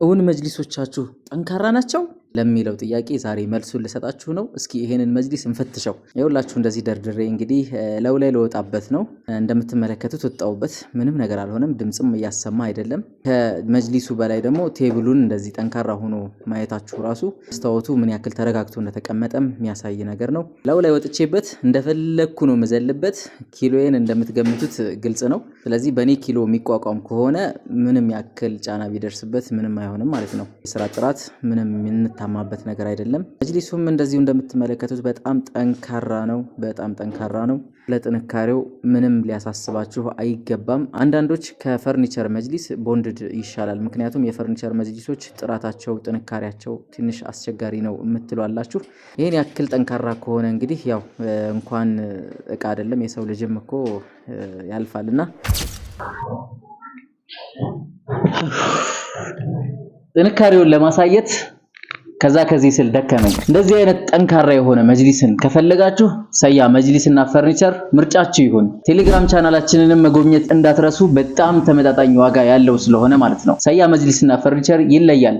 እውን መጅሊሶቻችሁ ጠንካራ ናቸው ለሚለው ጥያቄ ዛሬ መልሱን ልሰጣችሁ ነው። እስኪ ይሄንን መጅሊስ እንፈትሸው። ይኸውላችሁ እንደዚህ ደርድሬ እንግዲህ ለው ላይ ለወጣበት ነው። እንደምትመለከቱት ወጣውበት ምንም ነገር አልሆነም፣ ድምጽም እያሰማ አይደለም። ከመጅሊሱ በላይ ደግሞ ቴብሉን እንደዚህ ጠንካራ ሆኖ ማየታችሁ ራሱ መስታወቱ ምን ያክል ተረጋግቶ እንደተቀመጠም የሚያሳይ ነገር ነው። ለው ላይ ወጥቼበት እንደፈለኩ ነው መዘልበት። ኪሎዬን እንደምትገምቱት ግልጽ ነው። ስለዚህ በኔ ኪሎ የሚቋቋም ከሆነ ምንም ያክል ጫና ቢደርስበት ምንም አይሆንም ማለት ነው። የስራ ጥራት ምንም የምንታማበት ነገር አይደለም። መጅሊሱም እንደዚሁ እንደምትመለከቱት በጣም ጠንካራ ነው፣ በጣም ጠንካራ ነው። ለጥንካሬው ምንም ሊያሳስባችሁ አይገባም። አንዳንዶች ከፈርኒቸር መጅሊስ ቦንድድ ይሻላል፣ ምክንያቱም የፈርኒቸር መጅሊሶች ጥራታቸው፣ ጥንካሬያቸው ትንሽ አስቸጋሪ ነው የምትሉ አላችሁ። ይሄን ያክል ጠንካራ ከሆነ እንግዲህ ያው እንኳን እቃ አይደለም የሰው ልጅም እኮ ያልፋልና ጥንካሬውን ለማሳየት ከዚህ ስል ደከመኝ። እንደዚህ አይነት ጠንካራ የሆነ መጅሊስን ከፈለጋችሁ ሰያ መጅሊስና ፈርኒቸር ምርጫችሁ ይሁን። ቴሌግራም ቻናላችንንም መጎብኘት እንዳትረሱ፣ በጣም ተመጣጣኝ ዋጋ ያለው ስለሆነ ማለት ነው። ሰያ መጅሊስና ፈርኒቸር ይለያል።